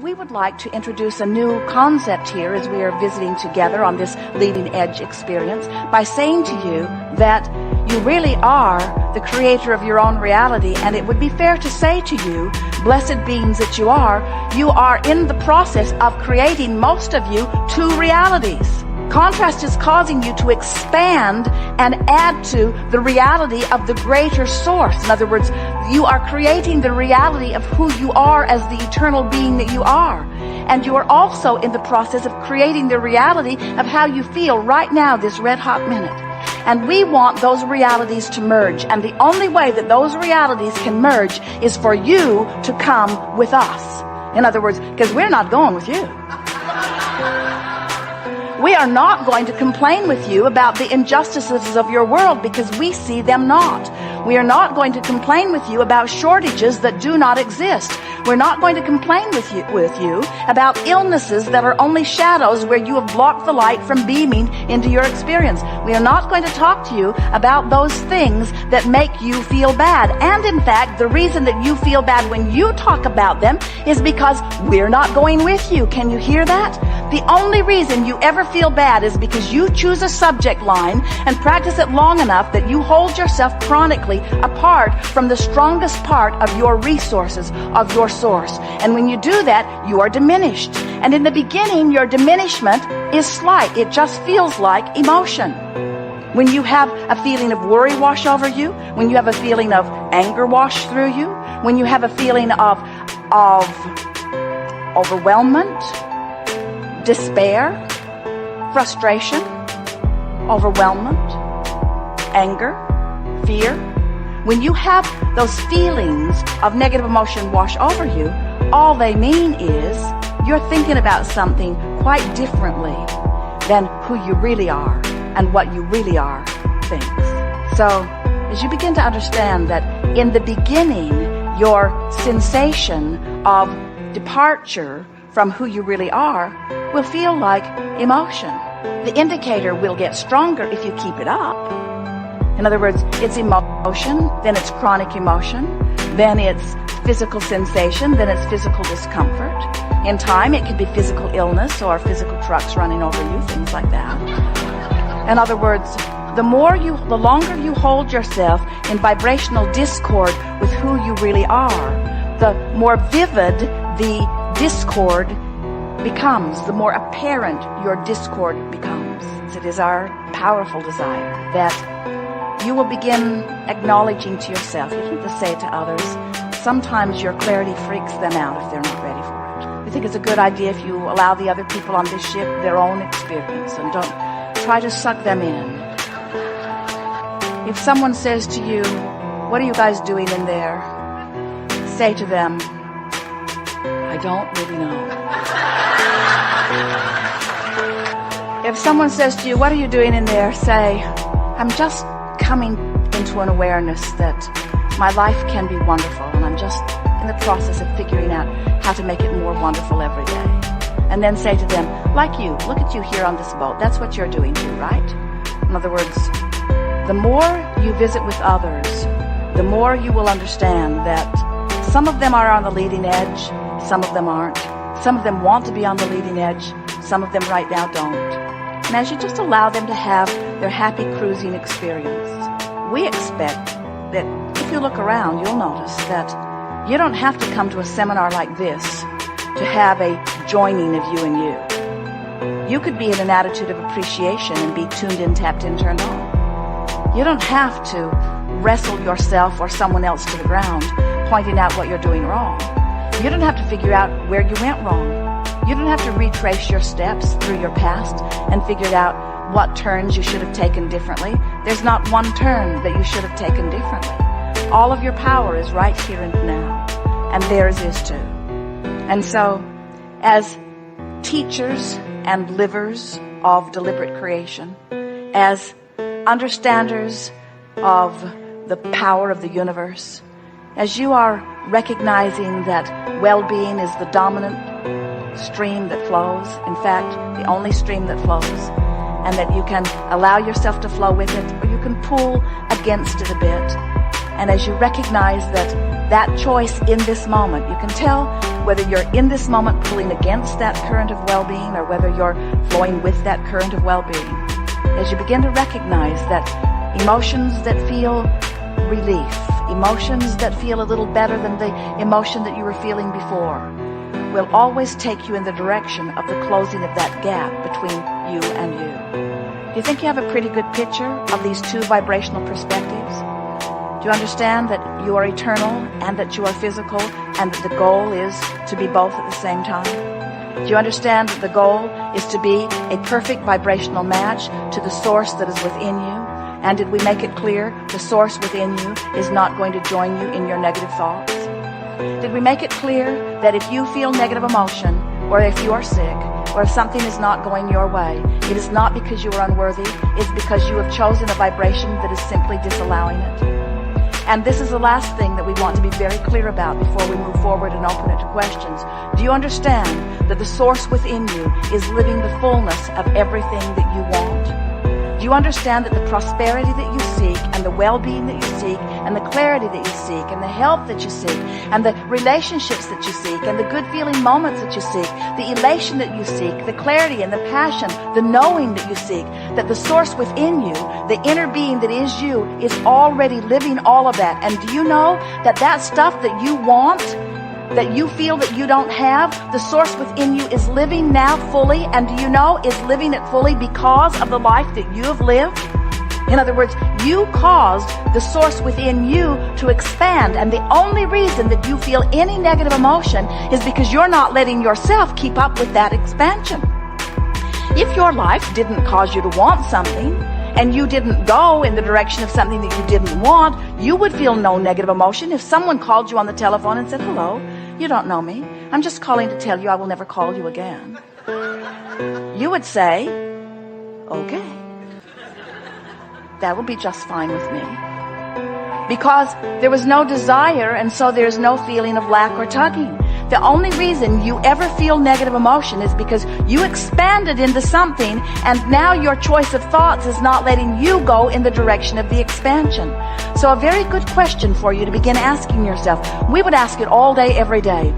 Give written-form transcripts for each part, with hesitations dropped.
we would like to introduce a new concept here as we are visiting together on this leading edge experience by saying to you that you really are the creator of your own reality, and it would be fair to say to you, blessed beings that you are in the process of creating, most of you, two realities. Contrast is causing you to expand and add to the reality of the greater source. In other words, you are creating the reality of who you are as the eternal being that you are. And you are also in the process of creating the reality of how you feel right now, this red hot minute. And we want those realities to merge. And the only way that those realities can merge is for you to come with us. In other words, because we're not going with you. We are not going to complain with you about the injustices of your world because we see them not. We are not going to complain with you about shortages that do not exist. We're not going to complain with you about illnesses that are only shadows where you have blocked the light from beaming into your experience. We are not going to talk to you about those things that make you feel bad. And in fact, the reason that you feel bad when you talk about them is because we're not going with you. Can you hear that? The only reason you ever feel bad is because you choose a subject line and practice it long enough that you hold yourself chronically apart from the strongest part of your resources, of your source. And when you do that, you are diminished. And in the beginning, your diminishment is slight. It just feels like emotion. When you have a feeling of worry wash over you, when you have a feeling of anger wash through you, when you have a feeling of overwhelmment, despair, frustration, overwhelmment, anger, fear. When you have those feelings of negative emotion wash over you, all they mean is you're thinking about something quite differently than who you really are and what you really are thinks. So, as you begin to understand that in the beginning, your sensation of departure from who you really are will feel like emotion. The indicator will get stronger if you keep it up. In other words, it's emotion, then it's chronic emotion, then it's physical sensation, then it's physical discomfort. In time, it could be physical illness or physical trucks running over you, things like that. In other words, the longer you hold yourself in vibrational discord with who you really are, the more vivid the discord becomes, the more apparent your discord becomes. It is our powerful desire that you will begin acknowledging to yourself. You don't have to say it to others. Sometimes your clarity freaks them out if they're not ready for it. We think it's a good idea if you allow the other people on this ship their own experience and don't try to suck them in. If someone says to you, "What are you guys doing in there?" say to them, "I don't really know." If someone says to you, "What are you doing in there?" say, "I'm just coming into an awareness that my life can be wonderful, and I'm just in the process of figuring out how to make it more wonderful every day." And then say to them, "Like you, look at you here on this boat. That's what you're doing too, right?" In other words, the more you visit with others, the more you will understand that some of them are on the leading edge, some of them aren't. Some of them want to be on the leading edge, some of them right now don't. And as you just allow them to have their happy cruising experience, we expect that if you look around, you'll notice that you don't have to come to a seminar like this to have a joining of you and you. You could be in an attitude of appreciation and be tuned in, tapped in, turned on. You don't have to wrestle yourself or someone else to the ground, pointing out what you're doing wrong. You don't have to figure out where you went wrong. You don't have to retrace your steps through your past and figure out what turns you should have taken differently. There's not one turn that you should have taken differently. All of your power is right here and now, and theirs is too. And so, as teachers and livers of deliberate creation, as understanders of the power of the universe, as you are recognizing that well-being is the dominant stream that flows, in fact, the only stream that flows, and that you can allow yourself to flow with it, or you can pull against it a bit. And as you recognize that choice in this moment, you can tell whether you're in this moment pulling against that current of well-being or whether you're flowing with that current of well-being. As you begin to recognize that emotions that feel relief, emotions that feel a little better than the emotion that you were feeling before, will always take you in the direction of the closing of that gap between you and you. Do you think you have a pretty good picture of these two vibrational perspectives? Do you understand that you are eternal and that you are physical and that the goal is to be both at the same time? Do you understand that the goal is to be a perfect vibrational match to the source that is within you? And did we make it clear the source within you is not going to join you in your negative thoughts? Did we make it clear that if you feel negative emotion, or if you are sick, or if something is not going your way, it is not because you are unworthy, it's because you have chosen a vibration that is simply disallowing it? And this is the last thing that we want to be very clear about before we move forward and open it to questions. Do you understand that the source within you is living the fullness of everything that you want? Do you understand that the prosperity that you seek and the well-being that you seek and the clarity that you seek and the health that you seek and the relationships that you seek and the good feeling moments that you seek, the elation that you seek, the clarity and the passion, the knowing that you seek, that the source within you, the inner being that is you, is already living all of that? And do you know that that stuff that you want, that you feel that you don't have, the source within you is living now fully, and do you know is living it fully because of the life that you have lived? In other words, you caused the source within you to expand, and the only reason that you feel any negative emotion is because you're not letting yourself keep up with that expansion. If your life didn't cause you to want something, and you didn't go in the direction of something that you didn't want, you would feel no negative emotion. If someone called you on the telephone and said, "Hello, you don't know me. I'm just calling to tell you I will never call you again," you would say, "Okay, that will be just fine with me." Because there was no desire, and so there's no feeling of lack or tugging. The only reason you ever feel negative emotion is because you expanded into something, and now your choice of thoughts is not letting you go in the direction of the expansion. So a very good question for you to begin asking yourself, we would ask it all day, every day.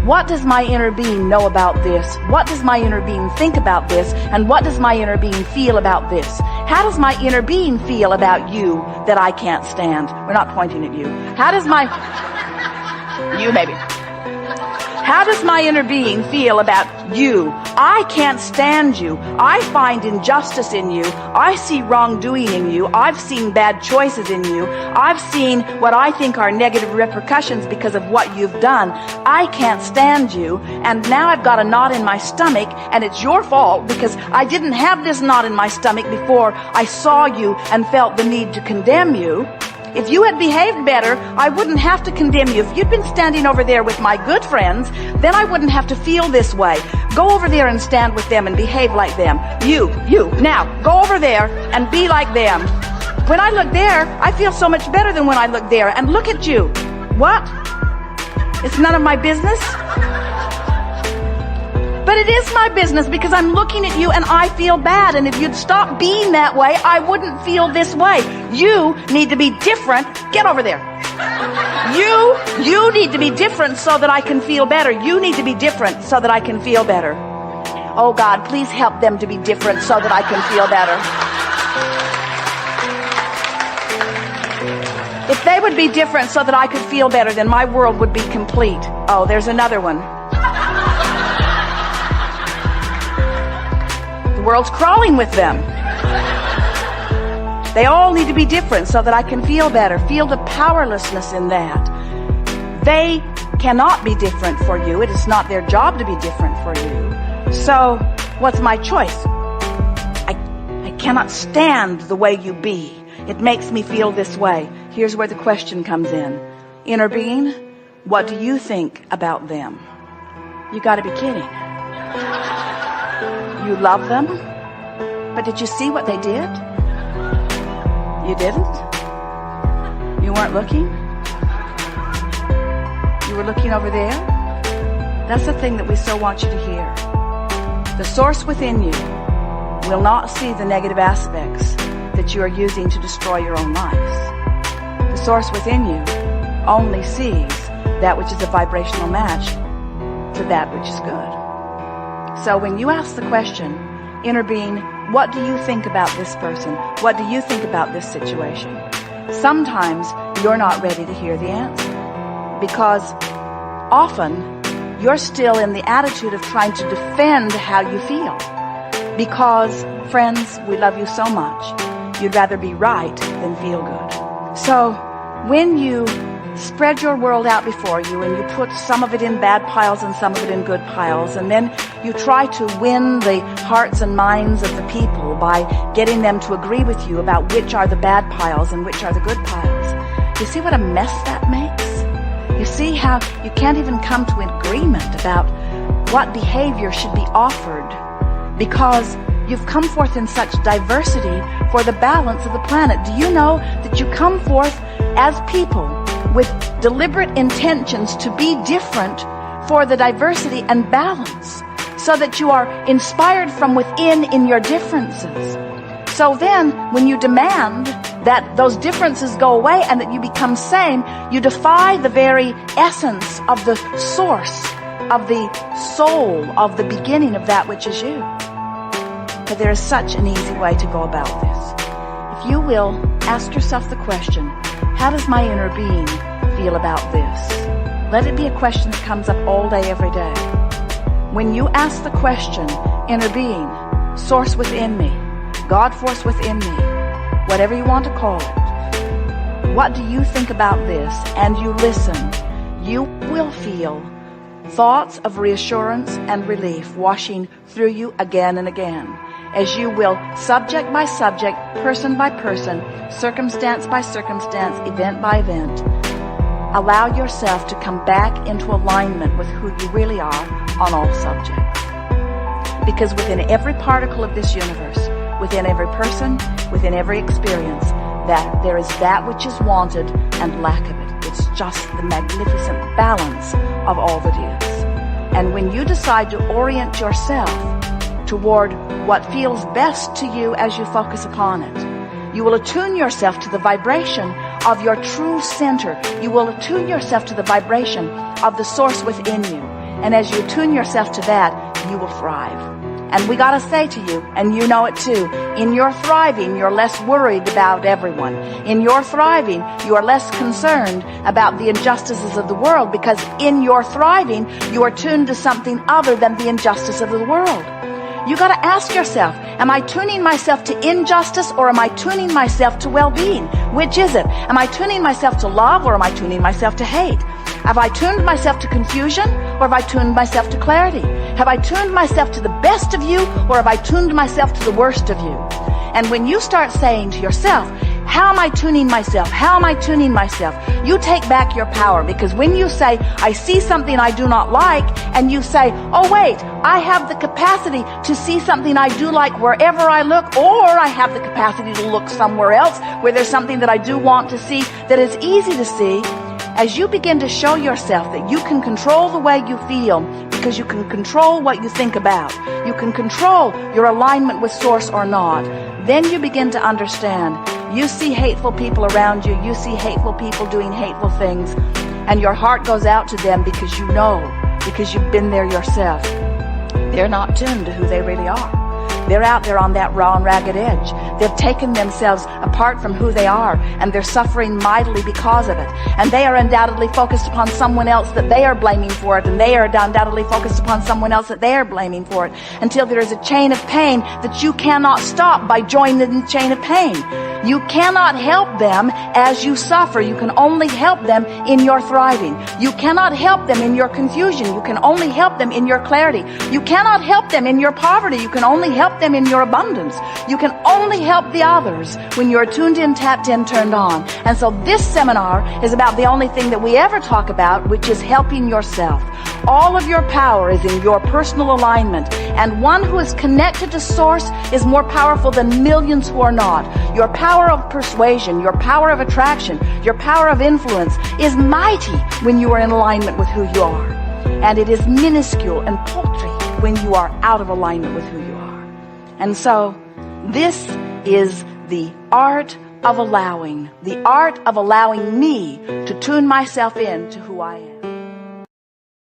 What does my inner being know about this? What does my inner being think about this? And what does my inner being feel about this? How does my inner being feel about you that I can't stand? We're not pointing at you. How does my... you maybe. How does my inner being feel about you? I can't stand you. I find injustice in you. I see wrongdoing in you. I've seen bad choices in you. I've seen what I think are negative repercussions because of what you've done. I can't stand you. And now I've got a knot in my stomach, and it's your fault because I didn't have this knot in my stomach before I saw you and felt the need to condemn you. If you had behaved better, I wouldn't have to condemn you. If you'd been standing over there with my good friends, then I wouldn't have to feel this way. Go over there and stand with them and behave like them. You, now, go over there and be like them. When I look there, I feel so much better than when I look there. And look at you. What? It's none of my business? But it is my business because I'm looking at you and I feel bad. And if you'd stop being that way, I wouldn't feel this way. You need to be different. Get over there. You need to be different so that I can feel better. You need to be different so that I can feel better. Oh God, please help them to be different so that I can feel better. If they would be different so that I could feel better, then my world would be complete. Oh, there's another one. World's crawling with them. They all need to be different so that I can feel better, feel the powerlessness in that. They cannot be different for you. It is not their job to be different for you. So what's my choice? I cannot stand the way you be. It makes me feel this way. Here's where the question comes in. Inner being, what do you think about them? You got to be kidding. You love them, but did you see what they did? You didn't? You weren't looking? You were looking over there? That's the thing that we so want you to hear. The source within you will not see the negative aspects that you are using to destroy your own lives. The source within you only sees that which is a vibrational match to that which is good. So when you ask the question, inner being, what do you think about this person? What do you think about this situation? Sometimes you're not ready to hear the answer, because often you're still in the attitude of trying to defend how you feel. Because, friends, we love you so much, you'd rather be right than feel good. So when you spread your world out before you and you put some of it in bad piles and some of it in good piles, and then you try to win the hearts and minds of the people by getting them to agree with you about which are the bad piles and which are the good piles. You see what a mess that makes? You see how you can't even come to an agreement about what behavior should be offered, because you've come forth in such diversity for the balance of the planet. Do you know that you come forth as people with deliberate intentions to be different for the diversity and balance, so that you are inspired from within in your differences? So then, when you demand that those differences go away and that you become same, you defy the very essence of the source, of the soul, of the beginning of that which is you. But there is such an easy way to go about this. If you will, ask yourself the question, how does my inner being feel about this? Let it be a question that comes up all day, every day. When you ask the question, inner being, source within me, God force within me, whatever you want to call it, what do you think about this? And you listen, you will feel thoughts of reassurance and relief washing through you again and again, as you will, subject by subject, person by person, circumstance by circumstance, event by event, allow yourself to come back into alignment with who you really are on all subjects. Because within every particle of this universe, within every person, within every experience, that there is that which is wanted and lack of it. It's just the magnificent balance of all that is. And when you decide to orient yourself toward what feels best to you as you focus upon it, you will attune yourself to the vibration of your true center. You will attune yourself to the vibration of the source within you. And as you attune yourself to that, you will thrive. And we gotta say to you, and you know it too, in your thriving, you're less worried about everyone. In your thriving, you are less concerned about the injustices of the world, because in your thriving, you are tuned to something other than the injustice of the world. You gotta ask yourself, am I tuning myself to injustice, or am I tuning myself to well-being? Which is it? Am I tuning myself to love, or am I tuning myself to hate? Have I tuned myself to confusion, or have I tuned myself to clarity? Have I tuned myself to the best of you, or have I tuned myself to the worst of you? And when you start saying to yourself, how am I tuning myself? How am I tuning myself? You take back your power, because when you say, I see something I do not like, and you say, oh wait, I have the capacity to see something I do like wherever I look, or I have the capacity to look somewhere else where there's something that I do want to see that is easy to see. As you begin to show yourself that you can control the way you feel, because you can control what you think about, you can control your alignment with source or not, then you begin to understand. You see hateful people around you, you see hateful people doing hateful things, and your heart goes out to them because you know, because you've been there yourself. They're not tuned to who they really are. They're out there on that raw and ragged edge. They've taken themselves apart from who they are, and they're suffering mightily because of it. And they are undoubtedly focused upon someone else that they are blaming for it, and they are undoubtedly focused upon someone else that they are blaming for it, until there is a chain of pain that you cannot stop by joining the chain of pain. You cannot help them as you suffer. You can only help them in your thriving. You cannot help them in your confusion. You can only help them in your clarity. You cannot help them in your poverty. You can only help them in your abundance. You can only help the others when you're tuned in, tapped in, turned on. And so this seminar is about the only thing that we ever talk about, which is helping yourself. All of your power is in your personal alignment, and one who is connected to source is more powerful than millions who are not. Your power of persuasion, your power of attraction, your power of influence is mighty when you are in alignment with who you are, and it is minuscule and paltry when you are out of alignment with who you are. And so this is the art of allowing, the art of allowing me to tune myself in to who I am.